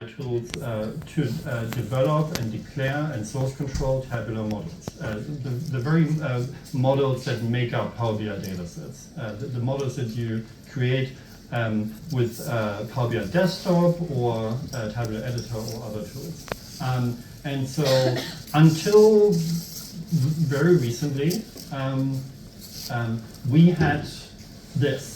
tools to develop and declare and source control tabular models. The very models that make up Power BI datasets. The models that you create with Power BI Desktop or Tabular Editor or other tools. And so until very recently, we had this,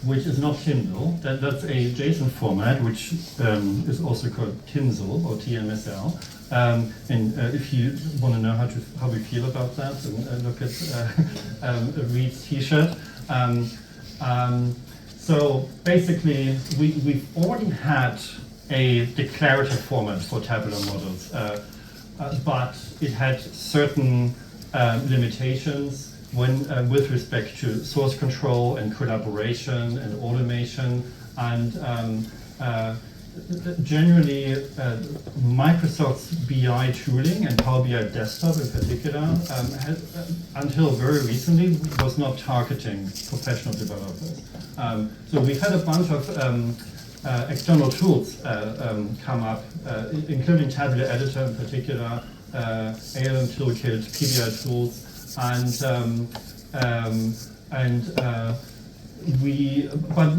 which is not TMDL. That's a JSON format, which is also called TMSL or TMSL. And if you want to know how we feel about that, and look at Reed's T-shirt. So basically, we've already had a declarative format for tabular models, but it had certain limitations with respect to source control and collaboration and automation, and generally Microsoft's BI tooling and Power BI Desktop in particular until very recently was not targeting professional developers. So we've had a bunch of external tools come up, including Tabular Editor in particular, ALM Toolkit, PBI tools, but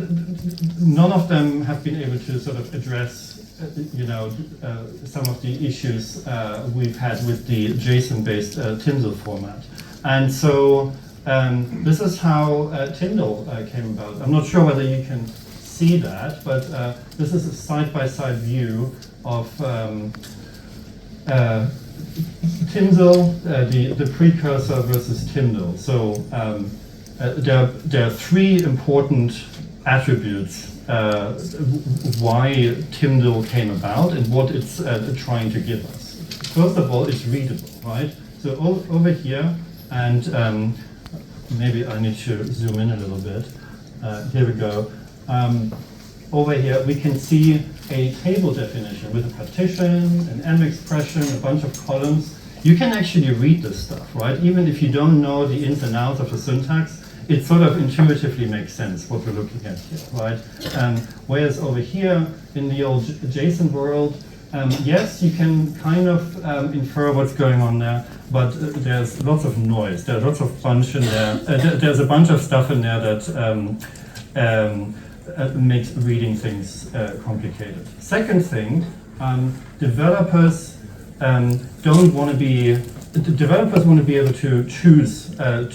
none of them have been able to sort of address, some of the issues we've had with the JSON-based TMSL format. And so this is how TMDL came about. I'm not sure whether you can see that, but this is a side-by-side view of TMSL, the precursor versus TMDL. So there are three important attributes why TMDL came about and what it's trying to give us. First of all, it's readable, right? So over here, and maybe I need to zoom in a little bit. Here we go. Over here, we can see a table definition with a partition, an M expression, a bunch of columns. You can actually read this stuff, right? Even if you don't know the ins and outs of the syntax, it sort of intuitively makes sense what we're looking at here, right? Whereas over here in the old JSON world, yes, you can kind of infer what's going on there, but there's lots of noise. There's lots of bunch in there. There's a bunch of stuff in there that makes reading things complicated. Second thing, developers don't want to be. Developers want to be able to choose, their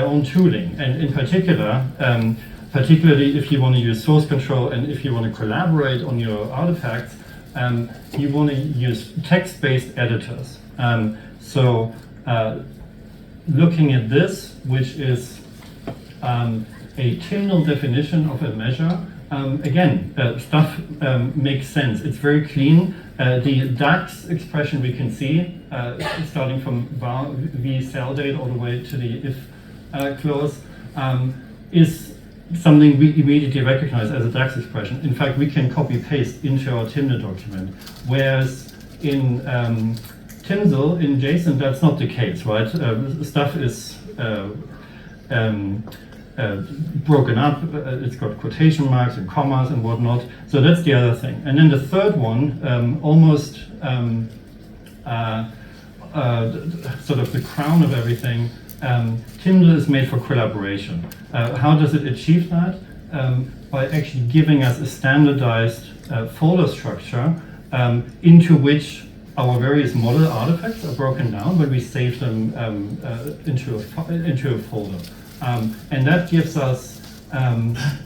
own tooling, and in particular, particularly if you want to use source control and if you want to collaborate on your artifacts, you want to use text-based editors. So, looking at this, which is a TMDL definition of a measure. Again, stuff makes sense. It's very clean. The DAX expression we can see, starting from var v cell date all the way to the if clause, is something we immediately recognize as a DAX expression. In fact, we can copy paste into our TMDL document. Whereas in TMSL, in JSON, that's not the case, right? Stuff is broken up, it's got quotation marks and commas and whatnot. So that's the other thing. And then the third one, almost sort of the crown of everything, TMDL is made for collaboration. How does it achieve that? By actually giving us a standardized folder structure into which our various model artifacts are broken down when we save them into a folder. And that gives us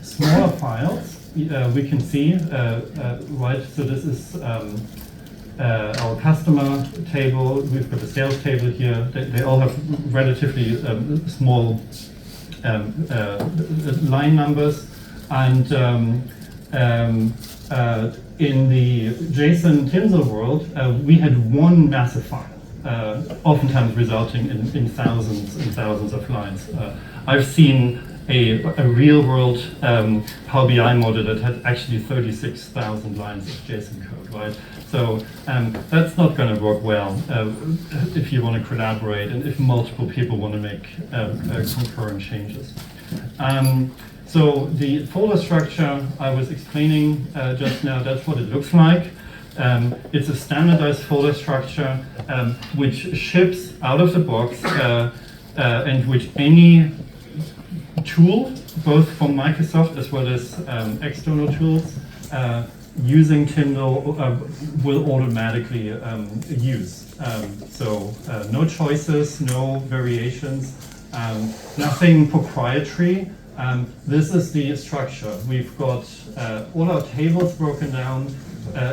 smaller files. We can see, right, so this is our customer table. We've got a sales table here. They all have relatively small line numbers. And in the JSON TMSL world, we had one massive file, oftentimes resulting in thousands and thousands of lines. I've seen a real-world Power BI model that had actually 36,000 lines of JSON code, right? So that's not going to work well if you want to collaborate and if multiple people want to make concurrent changes. So the folder structure I was explaining just now, that's what it looks like. It's a standardized folder structure which ships out of the box and which any tool, both from Microsoft as well as external tools, using TMDL will automatically use. So no choices, no variations, nothing proprietary. This is the structure. We've got all our tables broken down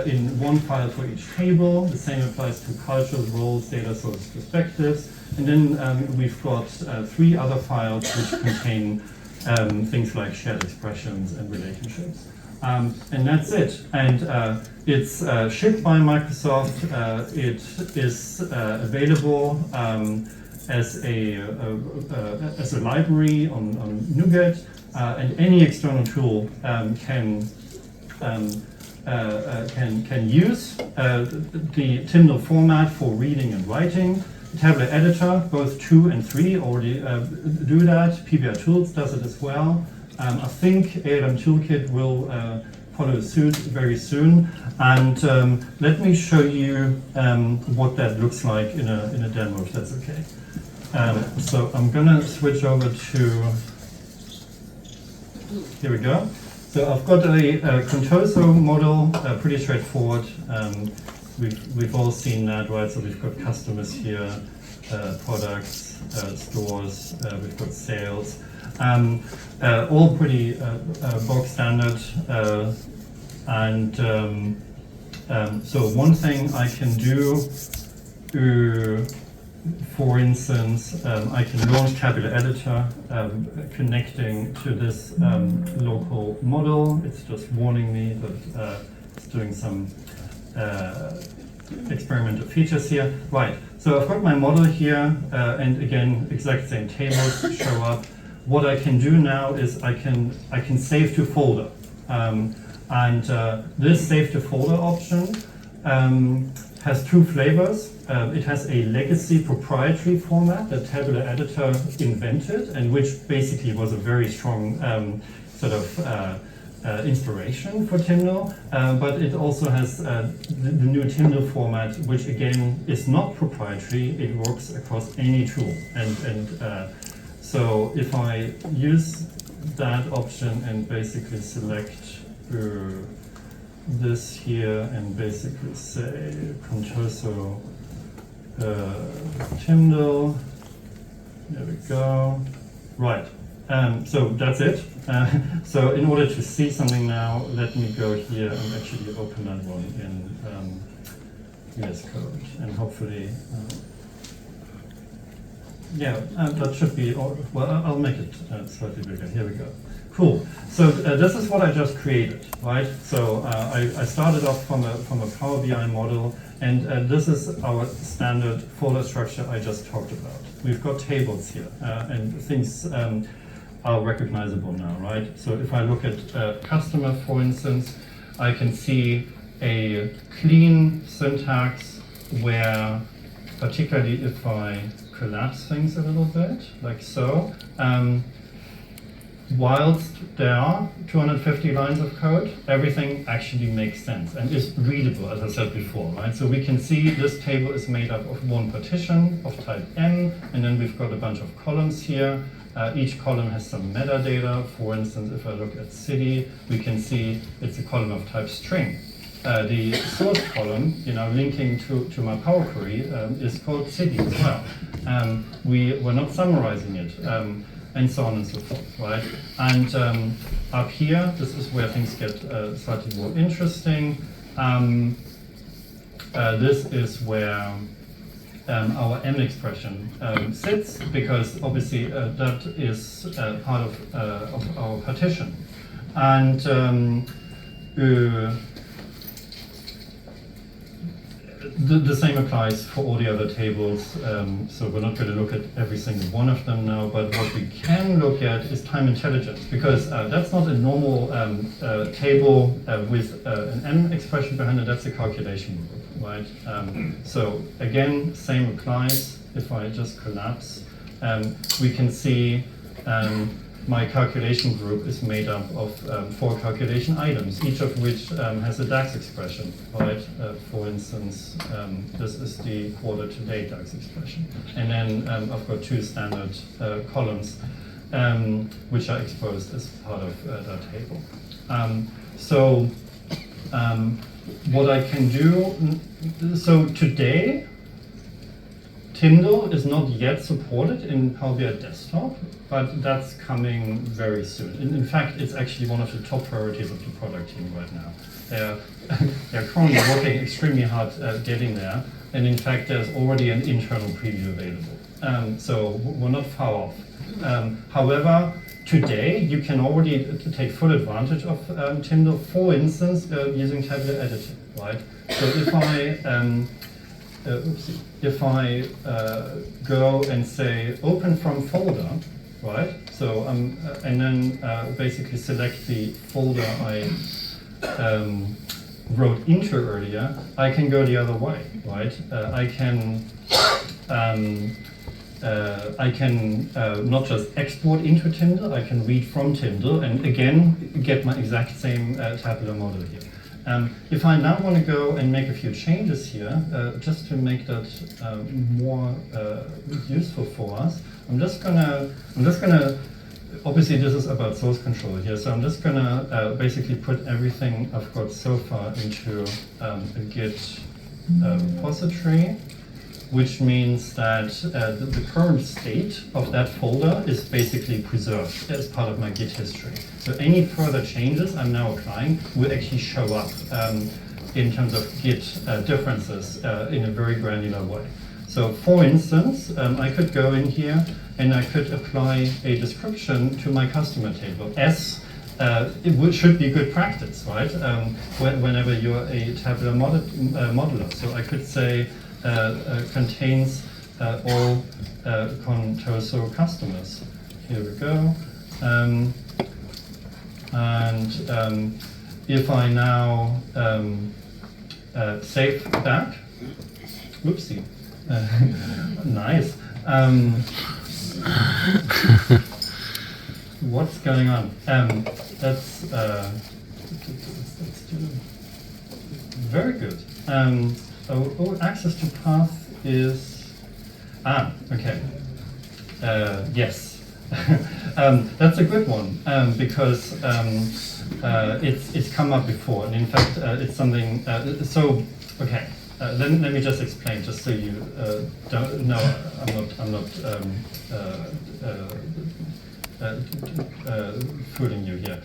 in one file for each table. The same applies to cultures, roles, data sources, perspectives. And then we've got 3 other files which contain things like shared expressions and relationships. And that's it. And it's shipped by Microsoft. It is available as a library on NuGet, and any external tool can use the TMDL format for reading and writing. Tablet editor, both 2 and 3 already do that. PBR Tools does it as well. I think ALM Toolkit will follow suit very soon. And let me show you what that looks like in a demo, if that's okay. So I'm gonna switch over to, here we go. So I've got a Contoso model, pretty straightforward. We've all seen that, right? So we've got customers here, products, stores, we've got sales, all pretty bog standard. So one thing I can do, for instance, I can launch Tabular Editor connecting to this local model. It's just warning me that it's doing some experimental features here. Right, so I've got my model here, and again, exact same tables show up. What I can do now is I can save to folder. This save to folder option has 2 flavors. It has a legacy proprietary format that Tabular Editor invented, and which basically was a very strong sort of inspiration for TMDL, but it also has the new TMDL format, which again is not proprietary. It works across any tool, so if I use that option and basically select this here and basically say Contoso TMDL, there we go. Right, so that's it. So in order to see something now, let me go here and actually open that one in VS Code, and hopefully, that should be, well, I'll make it slightly bigger. Here we go. Cool. So this is what I just created, right? So I started off from a Power BI model, and this is our standard folder structure I just talked about. We've got tables here, and things are recognizable now, right? So if I look at customer, for instance, I can see a clean syntax where, particularly if I collapse things a little bit, like so, whilst there are 250 lines of code, everything actually makes sense and is readable, as I said before, right? So we can see this table is made up of one partition of type M, and then we've got a bunch of columns here. Each column has some metadata. For instance, if I look at city, we can see it's a column of type string. The source column, linking to my Power Query, is called city as well. We're not summarizing it. And so on and so forth, right? And up here, this is where things get slightly more interesting. This is where our M expression sits, because obviously that is part of our partition. And the same applies for all the other tables, so we're not going to look at every single one of them now, but what we can look at is time intelligence, because that's not a normal table with an M expression behind it. That's a calculation group, right? So again, same applies. If I just collapse, we can see my calculation group is made up of 4 calculation items, each of which has a DAX expression, right? For instance, this is the quarter-to-date DAX expression. And then I've got 2 standard columns, which are exposed as part of that table. What I can do, so today, TMDL is not yet supported in Power BI Desktop, but that's coming very soon. In fact, it's actually one of the top priorities of the product team right now. They're currently working extremely hard getting there, and in fact, there's already an internal preview available. So we're not far off. However, today you can already take full advantage of TMDL, for instance, using tabular editing, right? So if I go and say open from folder, right? So and then basically select the folder I wrote into earlier, I can go the other way, right? I can not just export into TMDL, I can read from TMDL and again get my exact same tabular model here. If I now want to go and make a few changes here, just to make that more useful for us, I'm just gonna, obviously this is about source control here, so I'm just gonna basically put everything I've got so far into a Git repository, which means that the current state of that folder is basically preserved as part of my Git history. So any further changes I'm now applying will actually show up in terms of Git differences in a very granular way. So for instance, I could go in here and I could apply a description to my customer table as should be good practice, right? Whenever you're a tabular modeler. So I could say contains all Contoso customers. Here we go. If I now save back, whoopsie, nice. What's going on? Let's do very good. Access to path is okay. Yes, that's a good one because it's come up before, and in fact it's something. Okay. Let me just explain, just so you don't. No, I'm not fooling you here.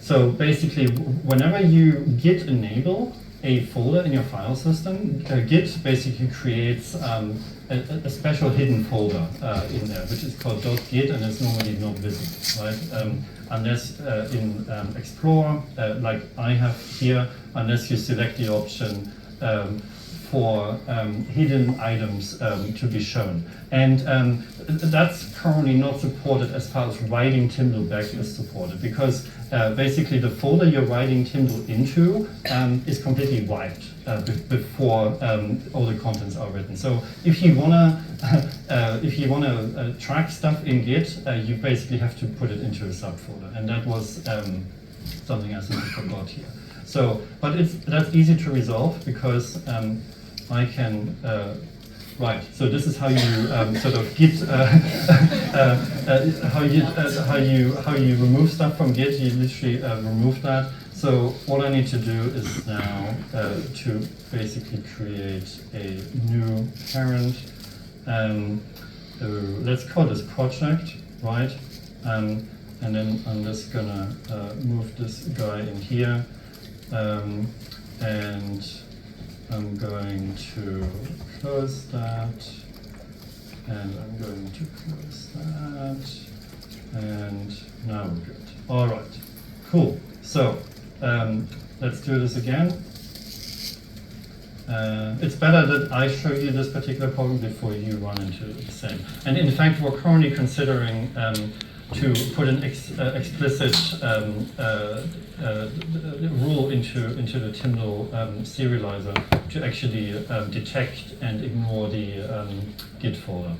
So basically, whenever you git enable a folder in your file system, Git basically creates a special hidden folder in there, which is called .git, and it's normally not visible, right? Unless in Explorer, like I have here, unless you select the option for hidden items to be shown. And that's currently not supported as far as writing TMDL back is supported, because basically the folder you're writing TMDL into is completely wiped before all the contents are written. So if you wanna track stuff in Git, you basically have to put it into a subfolder, and that was something I simply forgot here. So, but that's easy to resolve because I can. Right. So this is how you sort of Git how you remove stuff from Git. You literally remove that. So all I need to do is now to basically create a new parent. Let's call this project, right? And then I'm just gonna move this guy in here, and I'm going to close that, and I'm going to close that, and now we're good. All right, cool. So let's do this again. It's better that I show you this particular problem before you run into the same. And in fact, we're currently considering to put an explicit rule into the TMDL serializer to actually detect and ignore the Git folder.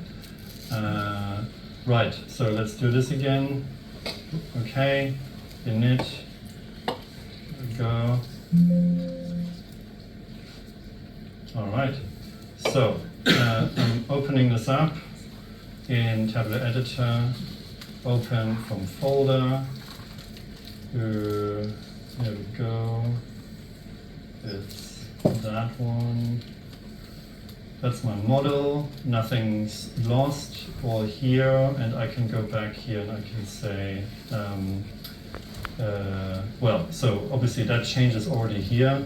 Right, so let's do this again. Okay, init, go. All right, so I'm opening this up in Tabular Editor, open from folder. Here we go. It's that one. That's my model. Nothing's lost or here, and I can go back here and I can say, well, so obviously that change is already here.